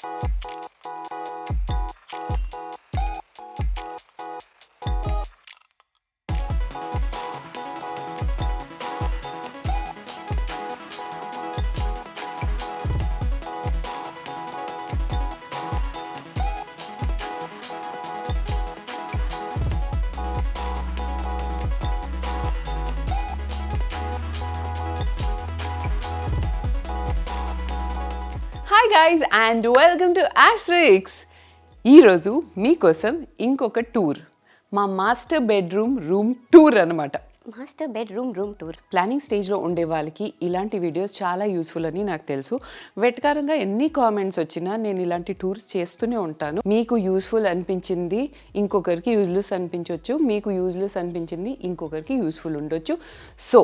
Hi guys and welcome to Ashrix. ఈరోజు మీకోసం ఇంకొక టూర్, మా మాస్టర్ బెడ్రూమ్ రూమ్ టూర్ అన్నమాట. Master bedroom room tour. Planning స్టేజ్లో ఉండే వాళ్ళకి ఇలాంటి వీడియోస్ చాలా యూస్ఫుల్ అని నాకు తెలుసు. వెటకారంగా ఎన్ని కామెంట్స్ వచ్చినా నేను ఇలాంటి టూర్స్ చేస్తూనే ఉంటాను. మీకు యూస్ఫుల్ అనిపించింది ఇంకొకరికి యూజ్లెస్ అనిపించవచ్చు, మీకు యూజ్లెస్ అనిపించింది ఇంకొకరికి యూస్ఫుల్ ఉండొచ్చు. సో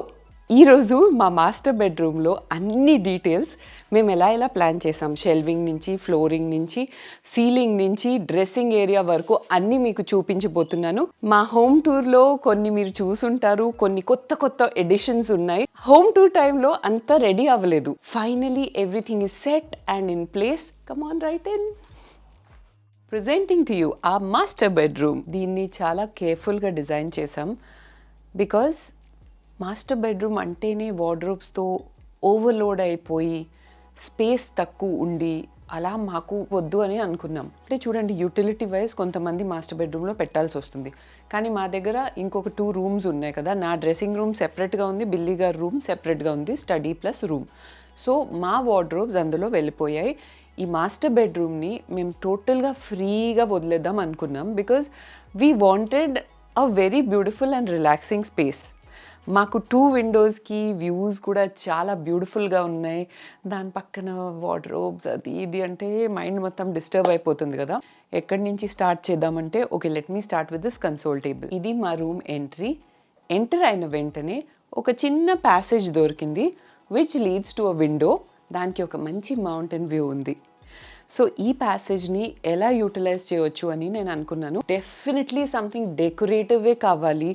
ఈరోజు మా మాస్టర్ బెడ్రూమ్లో అన్ని డీటెయిల్స్ మేము ఎలా ప్లాన్ చేసాం, షెల్వింగ్ నుంచి, ఫ్లోరింగ్ నుంచి, సీలింగ్ నుంచి, డ్రెస్సింగ్ ఏరియా వరకు అన్నీ మీకు చూపించబోతున్నాను. మా హోమ్ టూర్లో కొన్ని మీరు చూసుంటారు, కొన్ని కొత్త ఎడిషన్స్ ఉన్నాయి. హోమ్ టూర్ టైంలో అంతా రెడీ అవ్వలేదు. Finally everything is set and in place. Come on right in. Presenting to you ఆ మాస్టర్ బెడ్రూమ్. దీన్ని చాలా కేర్ఫుల్గా డిజైన్ చేసాం బికాజ్ మాస్టర్ బెడ్రూమ్ అంటేనే వార్డ్రోబ్స్తో ఓవర్లోడ్ అయిపోయి స్పేస్ తక్కువ ఉండి అలా మాకు వద్దు అని అనుకున్నాం. అంటే చూడండి, యూటిలిటీ వైజ్ కొంతమంది మాస్టర్ బెడ్రూమ్లో పెట్టాల్సి వస్తుంది, కానీ మా దగ్గర ఇంకొక 2 రూమ్స్ ఉన్నాయి కదా. నా డ్రెస్సింగ్ రూమ్ సెపరేట్గా ఉంది, బిల్లీ గారి రూమ్ సెపరేట్గా ఉంది, స్టడీ ప్లస్ రూమ్. సో మా వార్డ్రోబ్స్ అందులో వెళ్ళిపోయాయి. ఈ మాస్టర్ బెడ్రూమ్ని మేము టోటల్గా ఫ్రీగా వదిలేద్దాం అనుకున్నాం because we wanted a very beautiful and relaxing space. మాకు 2 విండోస్కి వ్యూస్ కూడా చాలా బ్యూటిఫుల్గా ఉన్నాయి. దాని పక్కన వార్డ్రోబ్స్ అది ఇది అంటే మైండ్ మొత్తం డిస్టర్బ్ అయిపోతుంది కదా. ఎక్కడి నుంచి స్టార్ట్ చేద్దామంటే, okay, let me start with this console table. ఇది మా రూమ్ ఎంటర్ అయిన వెంటనే ఒక చిన్న ప్యాసేజ్ దొరికింది which leads to a window. దానికి ఒక మంచి మౌంటైన్ వ్యూ ఉంది. సో ఈ ప్యాసేజ్ని ఎలా యూటిలైజ్ చేయవచ్చు అని నేను అనుకున్నాను. డెఫినెట్లీ సంథింగ్ డెకరేటివే కావాలి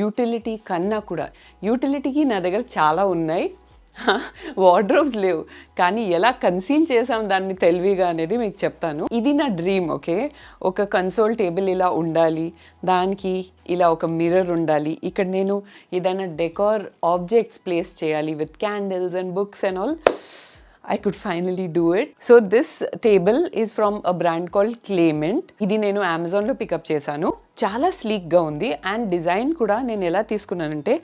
యూటిలిటీ కన్నా కూడా. యూటిలిటీకి నా దగ్గర చాలా ఉన్నాయి, వార్డ్రోబ్స్ లేవు, కానీ ఎలా కన్సీల్ చేసాం దాన్ని తెలివిగా అనేది మీకు చెప్తాను. ఇది నా డ్రీమ్. ఓకే, ఒక కన్సోల్ టేబుల్ ఇలా ఉండాలి, దానికి ఇలా ఒక మిర్రర్ ఉండాలి, ఇక్కడ నేను ఏదైనా డెకార్ ఆబ్జెక్ట్స్ ప్లేస్ చేయాలి with candles and books and all. I could finally do it. So this table is from a brand called Clayment. ఇది నేను అమెజాన్లో పికప్ చేశాను. చాలా స్లీక్గా ఉంది అండ్ డిజైన్ కూడా నేను ఎలా తీసుకున్నానంటే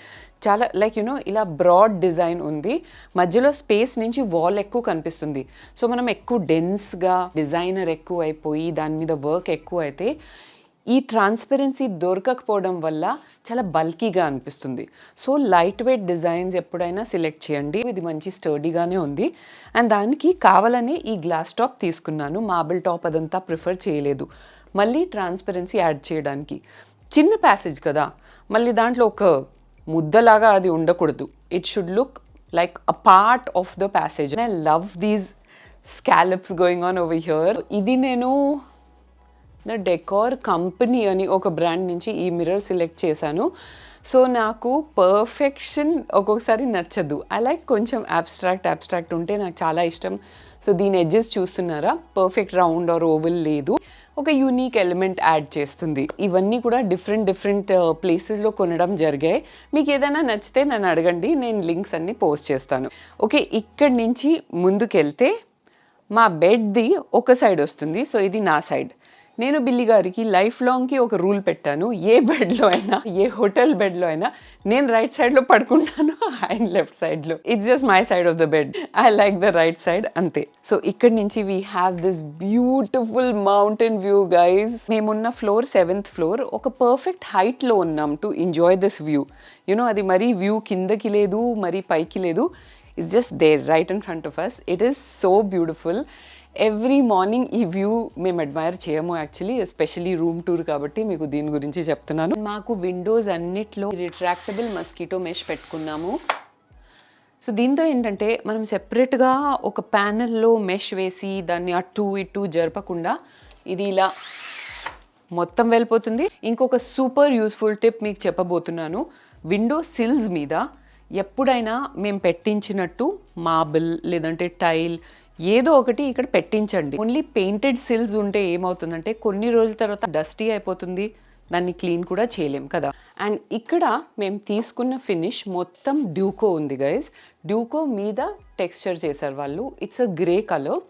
చాలా ఇలా బ్రాడ్ డిజైన్ ఉంది. మధ్యలో స్పేస్ నుంచి వాల్ ఎక్కువ కనిపిస్తుంది. సో మనం ఎక్కువ డెన్స్గా డిజైనర్ ఎక్కువ అయిపోయి దాని మీద వర్క్ ఎక్కువ అయితే ఈ ట్రాన్స్పరెన్సీ దొరకకపోవడం వల్ల చాలా బల్కీగా అనిపిస్తుంది. సో లైట్ వెయిట్ డిజైన్స్ ఎప్పుడైనా సెలెక్ట్ చేయండి. ఇది మంచి స్టర్డీగానే ఉంది అండ్ దానికి కావాలనే ఈ గ్లాస్ టాప్ తీసుకున్నాను. మార్బుల్ టాప్ అదంతా ప్రిఫర్ చేయలేదు, మళ్ళీ ట్రాన్స్పరెన్సీ యాడ్ చేయడానికి. చిన్న ప్యాసేజ్ కదా, మళ్ళీ దాంట్లో ఒక ముద్దలాగా అది ఉండకూడదు. It should look like a part of the passage. I love these scallops going on over here. ఇది నేను ద డెకార్ కంపెనీ అని ఒక బ్రాండ్ నుంచి ఈ మిర్రర్ సెలెక్ట్ చేశాను. సో నాకు పర్ఫెక్షన్ ఒక్కొక్కసారి నచ్చదు. ఐ లైక్ కొంచెం అబ్స్ట్రాక్ట్ ఉంటే నాకు చాలా ఇష్టం. సో దీని ఎడ్జెస్ చూస్తున్నారా, పర్ఫెక్ట్ రౌండ్ ఆర్ ఓవల్ లేదు, ఒక యూనిక్ ఎలిమెంట్ యాడ్ చేస్తుంది. ఇవన్నీ కూడా డిఫరెంట్ ప్లేసెస్లో కొనడం జరిగాయి. మీకు ఏదైనా నచ్చితే నన్ను అడగండి, నేను లింక్స్ అన్నీ పోస్ట్ చేస్తాను. ఓకే, ఇక్కడి నుంచి ముందుకెళ్తే మా బెడ్ది ఒక సైడ్ వస్తుంది. సో ఇది నా సైడ్. నేను బిల్లి గారికి లైఫ్ లాంగ్కి ఒక రూల్ పెట్టాను, ఏ బెడ్లో అయినా, ఏ హోటల్ బెడ్లో అయినా నేను రైట్ సైడ్లో పడుకుంటాను, ఆయన లెఫ్ట్ సైడ్లో. It's just my side of the bed. I like the right side, అంతే. సో ఇక్కడి నుంచి we have this beautiful mountain view guys. మేమున్న ఫ్లోర్ 7th ఫ్లోర్. ఒక పర్ఫెక్ట్ హైట్లో ఉన్నాం టు ఎంజాయ్ దిస్ వ్యూ. అది మరీ వ్యూ కిందకి లేదు, మరీ పైకి లేదు. It's just there right in front of us. It is so beautiful. Every morning ఈ వ్యూ మేము అడ్మైర్ చేయము యాక్చువల్లీ, ఎస్పెషలీ రూమ్ టూర్ కాబట్టి మీకు దీని గురించి చెప్తున్నాను. మాకు విండోస్ అన్నిట్లో రిట్రాక్టబుల్ మస్కిటో మెష్ పెట్టుకున్నాము. సో దీంతో ఏంటంటే మనం సెపరేట్గా ఒక ప్యానెల్లో మెష్ వేసి దాన్ని అటు ఇటు జరపకుండా ఇది ఇలా మొత్తం వెళ్ళిపోతుంది. ఇంకొక సూపర్ యూస్ఫుల్ టిప్ మీకు చెప్పబోతున్నాను. విండో సిల్స్ మీద ఎప్పుడైనా మేము పెట్టించినట్టు మార్బుల్ లేదంటే టైల్ ఏదో ఒకటి ఇక్కడ పెట్టించండి. ఓన్లీ పెయింటెడ్ సిల్స్ ఉంటే ఏమవుతుందంటే కొన్ని రోజుల తర్వాత డస్టీ అయిపోతుంది, దాన్ని క్లీన్ కూడా చేయలేం కదా. అండ్ ఇక్కడ మేము తీసుకున్న ఫినిష్ మొత్తం డ్యూకో ఉంది గైస్. డ్యూకో మీద టెక్స్చర్ చేశారు వాళ్ళు. It's a grey colour.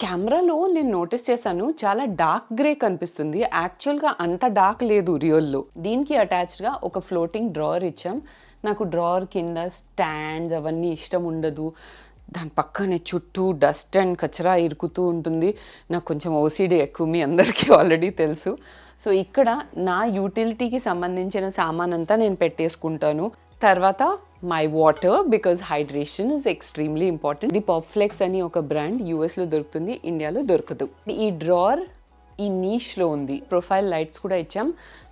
కెమెరాలో నేను నోటీస్ చేశాను చాలా డార్క్ గ్రే కనిపిస్తుంది, యాక్చువల్గా అంత డార్క్ లేదు రియల్లో. దీనికి అటాచ్డ్గా ఒక ఫ్లోటింగ్ డ్రావర్ ఇచ్చాం. నాకు డ్రావర్ కింద స్టాండ్స్ అవన్నీ ఇష్టం ఉండదు, దాని పక్కనే చుట్టూ డస్ట్ అండ్ కచరా ఇరుకుతూ ఉంటుంది. నాకు కొంచెం ఓసిడి ఎక్కువ, మీ అందరికీ ఆల్రెడీ తెలుసు. సో ఇక్కడ నా యూటిలిటీకి సంబంధించిన సామాన్ అంతా నేను పెట్టేసుకుంటాను. తర్వాత my water, because hydration is extremely important. The Perflex అని ఒక బ్రాండ్ యూఎస్లో దొరుకుతుంది, ఇండియాలో దొరకదు. ఈ డ్రావర్ ఈ నీష్లో ఉంది. ప్రొఫైల్ లైట్స్ కూడా ఇచ్చాం.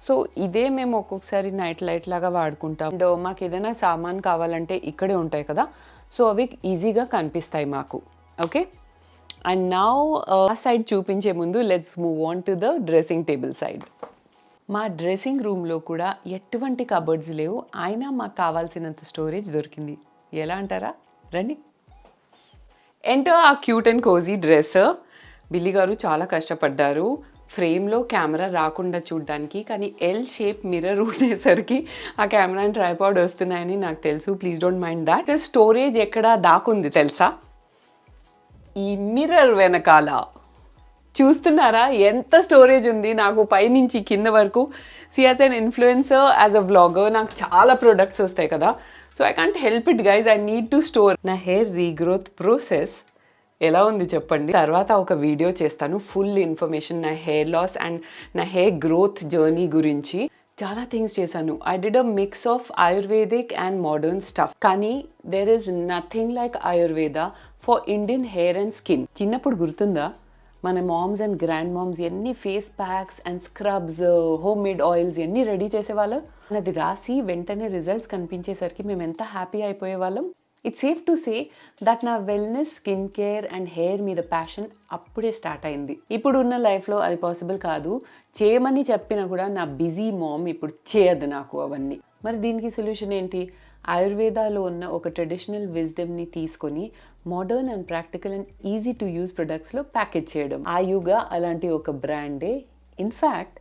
సో ఇదే మేము ఒక్కొక్కసారి నైట్ లైట్ లాగా వాడుకుంటాం. అండ్ మాకు ఏదైనా సామాన్ కావాలంటే ఇక్కడే ఉంటాయి కదా, సో అవి ఈజీగా కనిపిస్తాయి మాకు. ఓకే, అండ్ నౌ ఆ సైడ్ చూపించే ముందు let's move on to the dressing table side. మా డ్రెస్సింగ్ రూమ్లో కూడా ఎటువంటి కబర్డ్స్ లేవు, అయినా మాకు కావాల్సినంత స్టోరేజ్ దొరికింది. ఎలా అంటారా, రండి. ఎంటర్ ఆ క్యూట్ అండ్ కోజీ డ్రెస్సర్. బిల్లి గారు చాలా కష్టపడ్డారు ఫ్రేమ్లో కెమెరా రాకుండా చూడడానికి, కానీ ఎల్ షేప్ మిర్రర్ ఉండేసరికి ఆ కెమెరా అండ్ ట్రైపాడ్ వస్తున్నాయని నాకు తెలుసు. Please don't mind that. Storage ఎక్కడ దాకుంది తెలుసా? ఈ మిర్రర్ వెనకాల చూస్తున్నారా ఎంత స్టోరేజ్ ఉంది? నాకు పైనుంచి కింద వరకు. As an influencer, as a vlogger నాకు చాలా ప్రొడక్ట్స్ వస్తాయి కదా, so I can't help it guys, I need to store. నా హెయిర్ రీగ్రోత్ ప్రాసెస్ ఎలా ఉంది చెప్పండి. తర్వాత ఒక వీడియో చేస్తాను ఫుల్ ఇన్ఫర్మేషన్ నా హెయిర్ లాస్ అండ్ నా హెయిర్ గ్రోత్ జర్నీ గురించి. చాలా థింగ్స్ చేశాను. I did a mix of ayurvedic and modern stuff, కానీ there is nothing like Ayurveda for Indian hair and skin. చిన్నప్పుడు గుర్తుందా మన మామ్స్ అండ్ గ్రాండ్ మామ్స్ ఎన్ని face packs and scrubs, home made oils ఎన్ని ready చేసేవాళ్ళు. అది రాసి వెంటనే రిజల్ట్స్ కనిపించేసరికి మేము ఎంత హ్యాపీ అయిపోయేవాళ్ళం. It's safe to say that నా wellness, skin care and hair మీద ప్యాషన్ అప్పుడే స్టార్ట్ అయింది. ఇప్పుడు ఉన్న లైఫ్లో అది పాసిబుల్ కాదు. చేయమని చెప్పినా కూడా నా బిజీ మామ్ ఇప్పుడు చేయదు నాకు అవన్నీ. మరి దీనికి సొల్యూషన్ ఏంటి? ఆయుర్వేదాలో ఉన్న ఒక ట్రెడిషనల్ విజ్డమ్ని తీసుకొని modern and practical and easy to use ప్రొడక్ట్స్లో ప్యాకేజ్ చేయడం. ఆయుగా అలాంటి ఒక బ్రాండే. ఇన్ఫ్యాక్ట్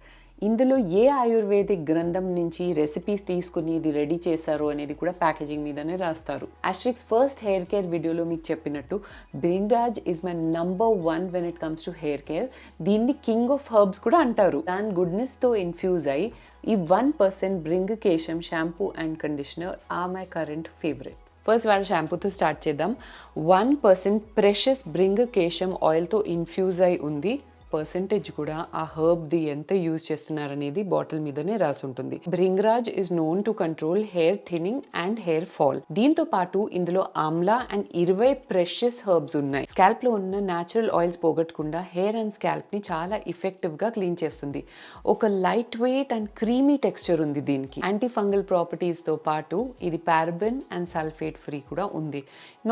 ఇందులో ఏ ఆయుర్వేదిక్ గ్రంథం నుంచి రెసిపీస్ తీసుకుని ఇది రెడీ చేశారు అనేది కూడా ప్యాకేజింగ్ మీదనే రాస్తారు. ఆస్ట్రిక్స్ ఫస్ట్ హెయిర్ కేర్ వీడియోలో మీకు చెప్పినట్టు Bhringraj is my number 1 when it comes to hair care. దీన్ని కింగ్ ఆఫ్ హర్బ్స్ కూడా అంటారు. దాని గుడ్నెస్తో ఇన్ఫ్యూజ్ అయ్యి ఈ 1% Bhringakesham shampoo and conditioner are my current favourite. First వాళ్ళ షాంపూతో స్టార్ట్ చేద్దాం. 1% ప్రెషస్ బ్రింగకేశం ఆయిల్తో ఇన్ఫ్యూజ్ అయి ఉంది. పర్సెంటేజ్ కూడా ఆ హర్బ్ది ఎంత యూజ్ చేస్తున్నారనేది బాటిల్ మీదనే రాసి ఉంటుంది. Bhringraj is known to control hair thinning and hair fall. దీంతో పాటు ఇందులో ఆమ్లా అండ్ 20 ప్రెషియస్ హర్బ్స్ ఉన్నాయి. స్కాల్ప్ లో ఉన్న న్యాచురల్ ఆయిల్స్ పోగొట్టకుండా హెయిర్ అండ్ స్కాల్ప్ ని చాలా ఎఫెక్టివ్ గా క్లీన్ చేస్తుంది. ఒక lightweight and creamy texture ఉంది దీనికి. యాంటీ ఫంగల్ ప్రాపర్టీస్ తో పాటు ఇది పారబెన్ అండ్ సల్ఫేట్ ఫ్రీ కూడా ఉంది.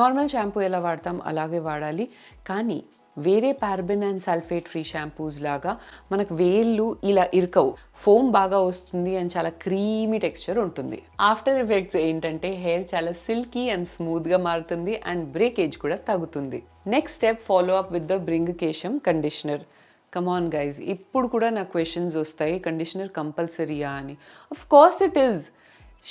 నార్మల్ షాంపూ ఎలా వాడతాం అలాగే వాడాలి, కానీ వేరే paraben and sulphate free shampoos లాగా మనకు వేళ్ళు ఇలా ఇరకవు. ఫోమ్ బాగా వస్తుంది అండ్ చాలా క్రీమీ టెక్స్చర్ ఉంటుంది. ఆఫ్టర్ ఎఫెక్ట్స్ ఏంటంటే హెయిర్ చాలా సిల్కీ అండ్ స్మూత్గా మారుతుంది అండ్ బ్రేకేజ్ కూడా తగ్గుతుంది. Next step follow up with the Bhringakesham conditioner. Come on guys, ఇప్పుడు కూడా నాకు క్వశ్చన్స్ వస్తాయి, కండిషనర్ కంపల్సరీయా అని. Of course it is.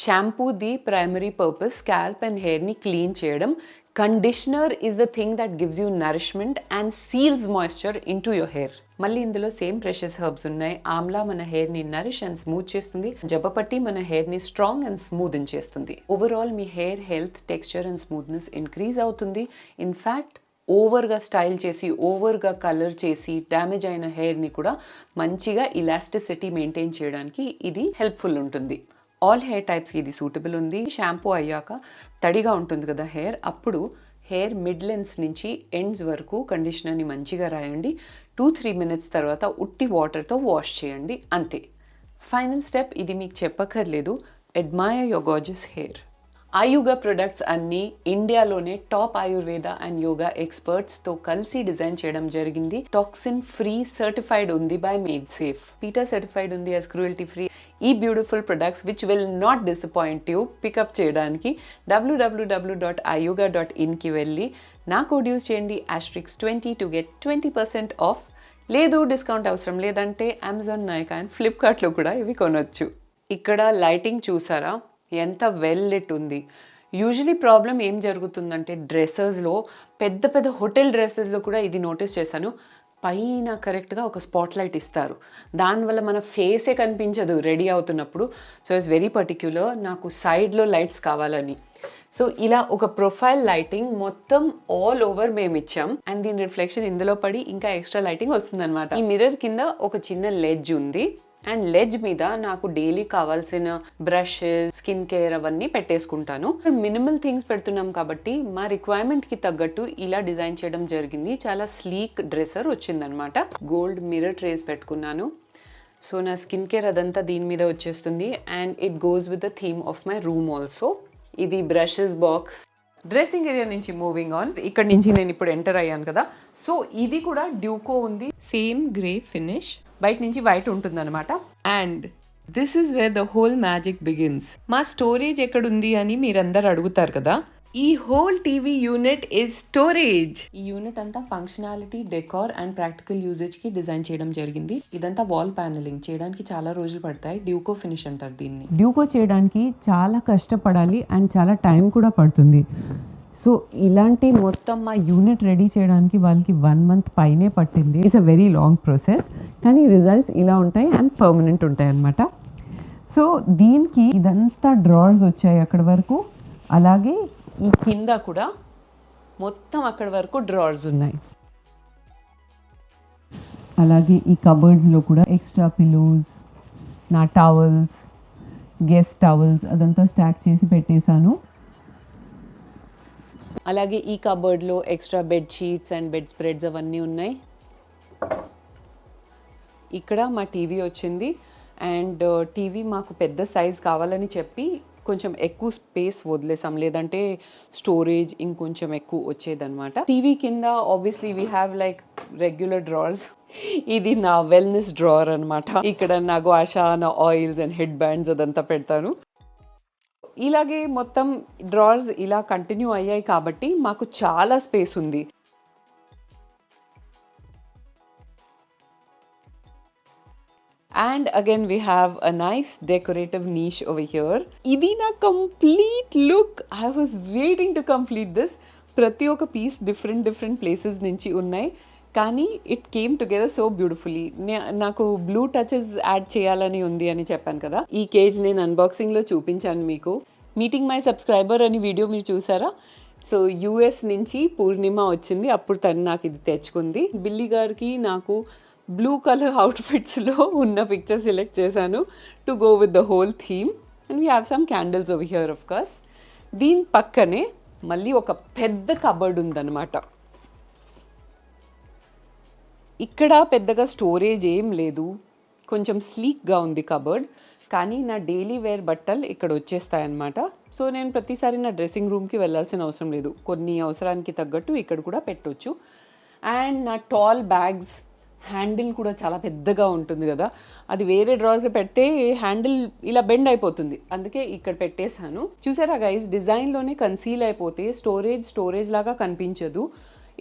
షాంపూది ప్రైమరీ పర్పస్ స్కాల్ప్ అండ్ హెయిర్ని క్లీన్ చేయడం. Conditioner is the thing that gives you nourishment and seals moisture into your hair. మళ్ళీ ఇందులో సేమ్ ప్రెషస్ హర్బ్స్ ఉన్నాయి. ఆమ్లా మన హెయిర్ని నరిష్ అండ్ స్మూత్ చేస్తుంది. జబ్బపట్టి మన హెయిర్ని స్ట్రాంగ్ అండ్ స్మూత్ చేస్తుంది. Overall me hair health, texture and smoothness increase అవుతుంది. ఇన్ఫ్యాక్ట్ ఓవర్గా స్టైల్ చేసి, ఓవర్గా కలర్ చేసి డ్యామేజ్ అయిన హెయిర్ని కూడా మంచిగా ఇలాస్టిసిటీ మెయింటైన్ చేయడానికి ఇది హెల్ప్ఫుల్ ఉంటుంది. ఆల్ హెయిర్ టైప్స్కి ఇది సూటబుల్ ఉంది. షాంపూ అయ్యాక తడిగా ఉంటుంది కదా హెయిర్, అప్పుడు హెయిర్ మిడ్ లెన్స్ నుంచి ఎండ్స్ వరకు కండిషనర్ని మంచిగా రాయండి. 2-3 మినిట్స్ తర్వాత ఉట్టి వాటర్తో వాష్ చేయండి, అంతే. ఫైనల్ స్టెప్, ఇది మీకు చెప్పక్కర్లేదు, admire your gorgeous hair. Ayuga products అన్నీ ఇండియాలోనే టాప్ ఆయుర్వేద అండ్ యోగా ఎక్స్పర్ట్స్తో కలిసి డిజైన్ చేయడం జరిగింది. టాక్సిన్ ఫ్రీ సర్టిఫైడ్ ఉంది by made safe. PETA certified ఉంది యాజ్ క్రూయల్టీ ఫ్రీ. ఈ beautiful products which will not disappoint you pick up చేయడానికి www.ayuga.in కి వెళ్ళి నా కోడ్ యూస్ చేయండి *20 to get 20% ఆఫ్. లేదు డిస్కౌంట్ అవసరం లేదంటే అమెజాన్, నైకా అండ్ ఫ్లిప్కార్ట్లో కూడా ఇవి కొనొచ్చు. ఇక్కడ లైటింగ్ చూసారా ఎంత వెల్ లిట్ ఉంది. యూజువలీ ప్రాబ్లం ఏం జరుగుతుందంటే డ్రెస్సెస్లో పెద్ద పెద్ద హోటల్ డ్రెస్సెస్లో కూడా ఇది నోటీస్ చేశాను, పైన కరెక్ట్గా ఒక స్పాట్ లైట్ ఇస్తారు, దానివల్ల మన ఫేసే కనిపించదు రెడీ అవుతున్నప్పుడు. సో ఇట్స్ వెరీ పర్టిక్యులర్, నాకు సైడ్లో లైట్స్ కావాలని. సో ఇలా ఒక ప్రొఫైల్ లైటింగ్ మొత్తం ఆల్ ఓవర్ మేము ఇచ్చాం అండ్ దీని రిఫ్లెక్షన్ ఇందులో పడి ఇంకా ఎక్స్ట్రా లైటింగ్ వస్తుందన్నమాట. ఈ మిర్రర్ కింద ఒక చిన్న లెడ్జ్ ఉంది అండ్ లెడ్జ్ మీద నాకు డైలీ కావాల్సిన బ్రషెస్, స్కిన్ కేర్ అవన్నీ పెట్టేసుకుంటాను. మినిమల్ థింగ్స్ పెడుతున్నాం కాబట్టి మా రిక్వైర్మెంట్కి తగ్గట్టు ఇలా డిజైన్ చేయడం జరిగింది. చాలా స్లీక్ డ్రెస్సర్ వచ్చిందనమాట. గోల్డ్ మిర్రర్ ట్రేస్ పెట్టుకున్నాను. సో నా స్కిన్ కేర్ అదంతా దీని మీద వచ్చేస్తుంది and it goes with the theme of my room also. ఇది బ్రషెస్ బాక్స్. డ్రెస్సింగ్ ఏరియా నుంచి మూవింగ్ ఆన్, ఇక్కడ నుంచి నేను ఇప్పుడు ఎంటర్ అయ్యాను కదా. సో ఇది కూడా డ్యూకో ఉంది, సేమ్ గ్రే ఫినిష్, బయట నుంచి వైట్ ఉంటుందన్నమాట. And this is where the whole magic begins. మా స్టోరేజ్ ఎక్కడుంది అని మీరందరూ అడుగుతారు కదా. ఈ whole TV unit is storage. ఈ యూనిట్ అంతా functionality, decor and practical usage కి డిజైన్ చేయడం జరిగింది. ఇదంతా వాల్ ప్యానలింగ్ చేయడానికి చాలా రోజులు పడతాయి. డ్యూకో ఫినిష్ అంటారు దీన్ని. డ్యూకో చేయడానికి చాలా కష్టపడాలి అండ్ చాలా టైం కూడా పడుతుంది. సో ఇలాంటి మొత్తం మా యూనిట్ రెడీ చేయడానికి వాళ్ళకి 1 month పైనే పట్టింది. It's a very long process, కానీ రిజల్ట్స్ ఇలా ఉంటాయి అండ్ పర్మనెంట్ ఉంటాయి అన్నమాట. సో దీనికి ఇదంతా డ్రావర్స్ వచ్చాయి అక్కడ వరకు, అలాగే ఈ కింద కూడా మొత్తం అక్కడ వరకు డ్రావర్స్ ఉన్నాయి. అలాగే ఈ కబర్డ్స్లో కూడా ఎక్స్ట్రా పిలోస్, నా టవల్స్, గెస్ట్ టవల్స్ అదంతా స్టాక్ చేసి పెట్టేశాను. అలాగే ఈ కబర్డ్లో extra bed sheets and bedspreads అవన్నీ ఉన్నాయి. ఇక్కడ మా టీవీ వచ్చింది అండ్ టీవీ మాకు పెద్ద సైజ్ కావాలని చెప్పి కొంచెం ఎక్కువ స్పేస్ వదిలేసాం, లేదంటే స్టోరేజ్ ఇంకొంచెం ఎక్కువ వచ్చేదన్నమాట. టీవీ కింద obviously we have like regular drawers. ఇది నా వెల్నెస్ డ్రావర్ అనమాట. ఇక్కడ నా గ్వాషా, నా ఆయిల్స్ అండ్ హెడ్ బ్యాండ్స్ అదంతా పెడతాను. ఇలాగే మొత్తం డ్రావర్స్ ఇలా కంటిన్యూ అయ్యాయి కాబట్టి మాకు చాలా స్పేస్ ఉంది. And again we have a nice decorative niche over here. Idi na complete look. I was waiting to complete this. Prati oka piece different places nunchi unnai, కానీ it came together so beautifully. నాకు blue touches add చేయాలని ఉంది అని చెప్పాను కదా. ఈ cage నేను అన్బాక్సింగ్లో చూపించాను మీకు. మీటింగ్ మై సబ్స్క్రైబర్ అని వీడియో మీరు చూసారా? సో యూఎస్ నుంచి పూర్ణిమ వచ్చింది, అప్పుడు తను నాకు ఇది తెచ్చుకుంది. బిల్లీ గారికి నాకు బ్లూ కలర్ అవుట్ఫిట్స్లో ఉన్న పిక్చర్ సెలెక్ట్ చేశాను to go with the whole theme. And we have some candles over here of course. దీని పక్కనే మళ్ళీ ఒక పెద్ద కబర్డ్ ఉందన్నమాట. ఇక్కడ పెద్దగా స్టోరేజ్ ఏం లేదు, కొంచెం స్లీక్గా ఉంది కబర్డ్, కానీ నా డైలీ వేర్ బట్టలు ఇక్కడ వచ్చేస్తాయన్నమాట. సో నేను ప్రతిసారి నా డ్రెస్సింగ్ రూమ్కి వెళ్ళాల్సిన అవసరం లేదు, కొన్ని అవసరానికి తగ్గట్టు ఇక్కడ కూడా పెట్టవచ్చు. అండ్ నా టాల్ బ్యాగ్స్ హ్యాండిల్ కూడా చాలా పెద్దగా ఉంటుంది కదా, అది వేరే డ్రావర్స్లో పెడితే హ్యాండిల్ ఇలా బెండ్ అయిపోతుంది, అందుకే ఇక్కడ పెట్టేశాను. చూసారా గైస్, డిజైన్లోనే కన్సీల్ అయిపోతే స్టోరేజ్ లాగా కనిపించదు.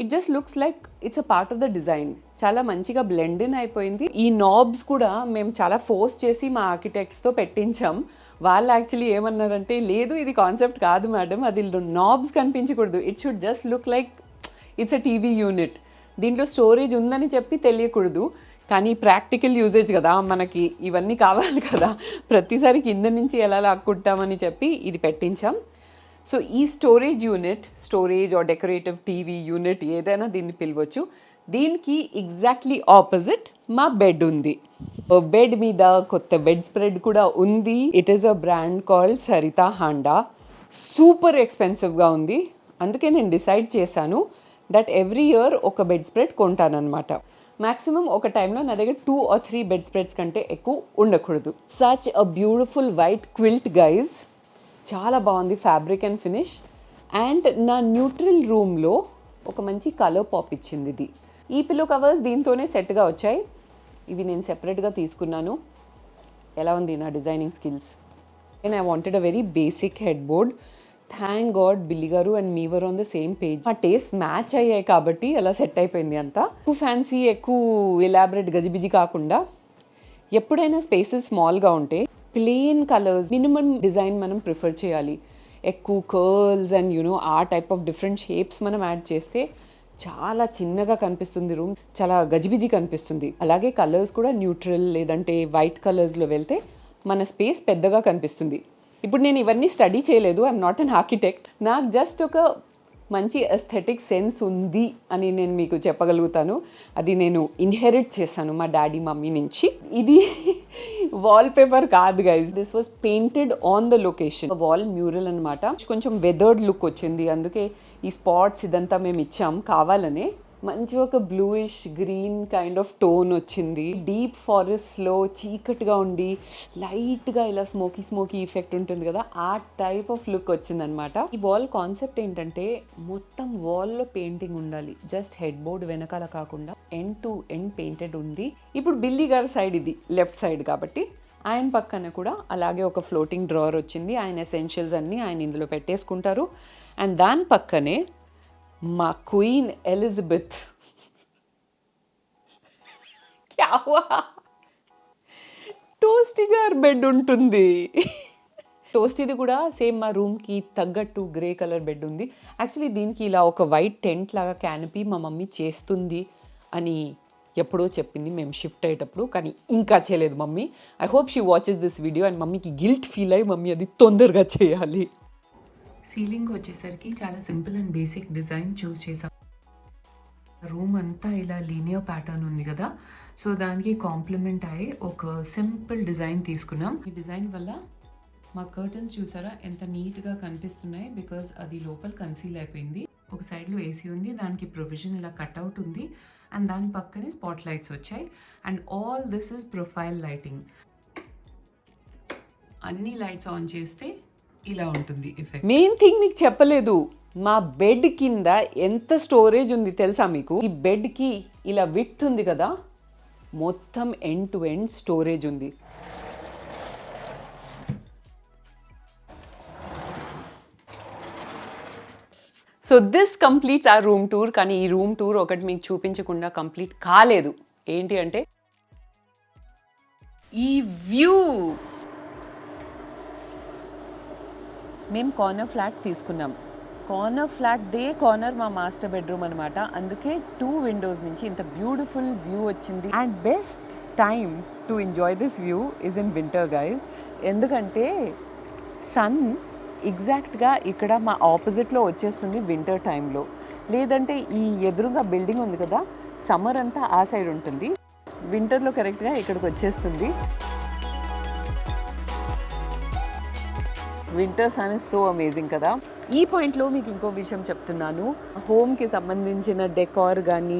It just looks like it's a part of the design. చాలా మంచిగా బ్లెండ్ ఇన్ అయిపోయింది. ఈ నాబ్స్ కూడా మేము చాలా ఫోర్స్ చేసి మా ఆర్కిటెక్ట్స్తో పెట్టించాం. వాళ్ళు యాక్చువల్లీ ఏమన్నారంటే, లేదు ఇది కాన్సెప్ట్ కాదు మేడం, అది నాబ్స్ కనిపించకూడదు, it should just look like it's a TV unit, దీంట్లో స్టోరేజ్ ఉందని చెప్పి తెలియకూడదు. కానీ ప్రాక్టికల్ యూజేజ్ కదా, మనకి ఇవన్నీ కావాలి కదా, ప్రతిసారి కింద నుంచి ఎలా లాక్కుంటామని చెప్పి ఇది పెట్టించాం. సో ఈ storage or decorative TV unit ఏదైనా దీన్ని పిలవచ్చు. దీనికి ఎగ్జాక్ట్లీ ఆపోజిట్ మా బెడ్ ఉంది. బెడ్ మీద కొత్త బెడ్ స్ప్రెడ్ కూడా ఉంది. It is a brand called Sarita Handa. Super ఎక్స్పెన్సివ్గా ఉంది, అందుకే నేను డిసైడ్ చేశాను దట్ ఎవ్రీ ఇయర్ ఒక బెడ్ స్ప్రెడ్ కొంటానన్నమాట. మ్యాక్సిమం ఒక టైంలో నా దగ్గర 2 or 3 బెడ్ స్ప్రెడ్స్ కంటే ఎక్కువ ఉండకూడదు. Such a beautiful white quilt guys, చాలా బాగుంది ఫ్యాబ్రిక్ అండ్ ఫినిష్. అండ్ నా న్యూట్రల్ రూమ్లో ఒక మంచి కలర్ పాప్ ఇచ్చింది ఇది. ఈ పిల్లో కవర్స్ దీంతోనే సెట్గా వచ్చాయి, ఇవి నేను సెపరేట్గా తీసుకున్నాను. ఎలా ఉంది నా designing skills? And I wanted a very basic head board. Thank God బిల్లి గారు and me were on the same page. మా టేస్ట్ మ్యాచ్ అయ్యాయి కాబట్టి అలా సెట్ అయిపోయింది అంతా. ఎక్కువ ఫ్యాన్సీ, ఎక్కువ ఎలాబరేట్ గజిబిజి కాకుండా ఎప్పుడైనా స్పేసెస్ స్మాల్గా ఉంటే ప్లెయిన్ కలర్స్, మినిమం డిజైన్ మనం ప్రిఫర్ చేయాలి. ఎక్కువ కర్ల్స్ అండ్ యూనో ఆ టైప్ ఆఫ్ డిఫరెంట్ షేప్స్ మనం యాడ్ చేస్తే చాలా చిన్నగా కనిపిస్తుంది రూమ్, చాలా గజిబిజి కనిపిస్తుంది. అలాగే కలర్స్ కూడా న్యూట్రల్ లేదంటే వైట్ కలర్స్లో వెళ్తే మన స్పేస్ పెద్దగా కనిపిస్తుంది. ఇప్పుడు నేను ఇవన్నీ స్టడీ చేయలేదు, ఐఎమ్ నాట్ అన్ ఆర్కిటెక్ట్. నాకు జస్ట్ ఒక మంచి ఎస్థెటిక్ సెన్స్ ఉంది అని నేను మీకు చెప్పగలుగుతాను. అది నేను ఇన్హెరిట్ చేశాను మా డాడీ మమ్మీ నుంచి. ఇది వాల్ పేపర్ కాదు guys, this was painted on the location. Wall mural అనమాట. కొంచెం వెదర్డ్ లుక్ వచ్చింది, అందుకే ఈ స్పాట్స్ ఇదంతా మేము ఇచ్చాం కావాలనే. మంచి ఒక bluish green kind of tone వచ్చింది. డీప్ ఫారెస్ట్లో చీకటిగా ఉండి లైట్గా ఇలా స్మోకీ ఎఫెక్ట్ ఉంటుంది కదా, ఆ టైప్ ఆఫ్ లుక్ వచ్చిందనమాట. ఈ వాల్ కాన్సెప్ట్ ఏంటంటే మొత్తం వాల్లో పెయింటింగ్ ఉండాలి, జస్ట్ హెడ్ బోర్డ్ వెనకాల కాకుండా ఎండ్ టు ఎండ్ పెయింటెడ్ ఉంది. ఇప్పుడు బిల్లీ గారి సైడ్ ఇది లెఫ్ట్ సైడ్ కాబట్టి ఆయన పక్కన కూడా అలాగే ఒక ఫ్లోటింగ్ డ్రావర్ వచ్చింది. ఆయన ఎసెన్షియల్స్ అన్నీ ఆయన ఇందులో పెట్టేసుకుంటారు. అండ్ దాని పక్కనే మా క్వీన్ ఎలిజబెత్ టోస్టీ గారి బెడ్ ఉంటుంది. టోస్టీది కూడా సేమ్ మా రూమ్కి తగ్గట్టు గ్రే కలర్ బెడ్ ఉంది. యాక్చువల్లీ దీనికి ఇలా ఒక వైట్ టెంట్ లాగా క్యానపీ మా మమ్మీ చేస్తుంది అని ఎప్పుడో చెప్పింది మేము షిఫ్ట్ అయ్యేటప్పుడు, కానీ ఇంకా చేయలేదు mummy. I hope she watches this video and మమ్మీకి గిల్ట్ ఫీల్ అయ్యి మమ్మీ అది తొందరగా చేయాలి. సీలింగ్ వచ్చేసరికి చాలా సింపుల్ అండ్ బేసిక్ డిజైన్ చూస్ చేసాం. రూమ్ అంతా ఇలా లీనియర్ ప్యాటర్న్ ఉంది కదా, సో దానికి కాంప్లిమెంట్ అయ్యి ఒక సింపుల్ డిజైన్ తీసుకున్నాం. ఈ డిజైన్ వల్ల మా కర్టన్స్ చూసారా ఎంత నీట్గా కనిపిస్తున్నాయి, బికాజ్ అది లోపల కన్సీల్ అయిపోయింది. ఒక సైడ్లో ఏసీ ఉంది, దానికి ప్రొవిజన్ ఇలా కట్అవుట్ ఉంది అండ్ దాని పక్కనే స్పాట్ లైట్స్ వచ్చాయి. And all this is profile lighting. అన్ని లైట్స్ ఆన్ చేస్తే ఇలా ఉంటుంది ఎఫెక్ట్. మెయిన్ థింగ్ మీకు చెప్పలేదు, మా బెడ్ కింద ఎంత స్టోరేజ్ ఉంది తెలుసా మీకు? ఈ బెడ్కి ఇలా విడ్త్ ఉంది కదా, మొత్తం ఎండ్ టు ఎండ్ స్టోరేజ్ ఉంది. సో దిస్ కంప్లీట్స్ ఆ రూమ్ టూర్. కానీ ఈ రూమ్ టూర్ ఒకటి మీకు చూపించకుండా కంప్లీట్ కాలేదు. ఏంటి అంటే ఈ వ్యూ. మేము కార్నర్ ఫ్లాట్ తీసుకున్నాం. కార్నర్ ఫ్లాట్ కార్నర్ మా మాస్టర్ బెడ్రూమ్ అనమాట. అందుకే 2 విండోస్ నుంచి ఇంత బ్యూటిఫుల్ వ్యూ వచ్చింది. And best time to enjoy this view is in winter guys. ఎందుకంటే సన్ ఎగ్జాక్ట్గా ఇక్కడ మా ఆపోజిట్లో వచ్చేస్తుంది వింటర్ టైంలో. లేదంటే ఈ ఎదురుగా బిల్డింగ్ ఉంది కదా, సమ్మర్ అంతా ఆ సైడ్ ఉంటుంది, వింటర్లో కరెక్ట్గా ఇక్కడికి వచ్చేస్తుంది. Winter sun is so amazing కదా. ఈ పాయింట్లో మీకు ఇంకో విషయం చెప్తున్నాను. హోమ్కి సంబంధించిన డెకార్ కానీ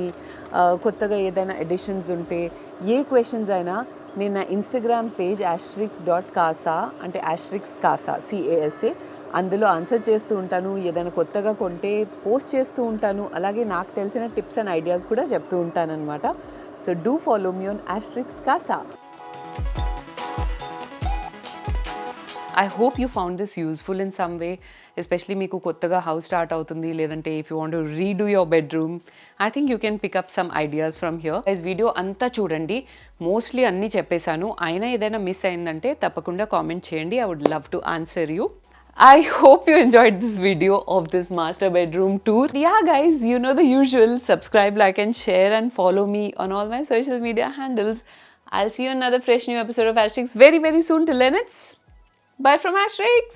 కొత్తగా ఏదైనా ఎడిషన్స్ ఉంటే, ఏ క్వశ్చన్స్ అయినా నేను నా ఇన్స్టాగ్రామ్ పేజ్ @casa అంటే #casa CASA అందులో ఆన్సర్ చేస్తూ ఉంటాను. ఏదైనా కొత్తగా కొంటే పోస్ట్ చేస్తూ ఉంటాను. అలాగే నాకు తెలిసిన టిప్స్ అండ్ ఐడియాస్ కూడా చెప్తూ ఉంటాను అనమాట. So do follow me on #casa. I hope you found this useful in some way, especially మీకు కొత్తగా హౌస్ స్టార్ట్ అవుతుంది, లేదంటే if you want to redo your bedroom, I think you can pick up some ideas from here. Guys, video అంతా చూడండి, mostly అన్నీ చెప్పేశాను. అయినా ఏదైనా మిస్ అయిందంటే తప్పకుండా కామెంట్ చేయండి. I would love to answer you. I hope you enjoyed this video of this master bedroom tour. Yeah guys, you know the usual. Subscribe, like and share and follow me on all my social media handles. I'll see you in another fresh new episode of Asterix very soon. Till then, it's bye from Asterix.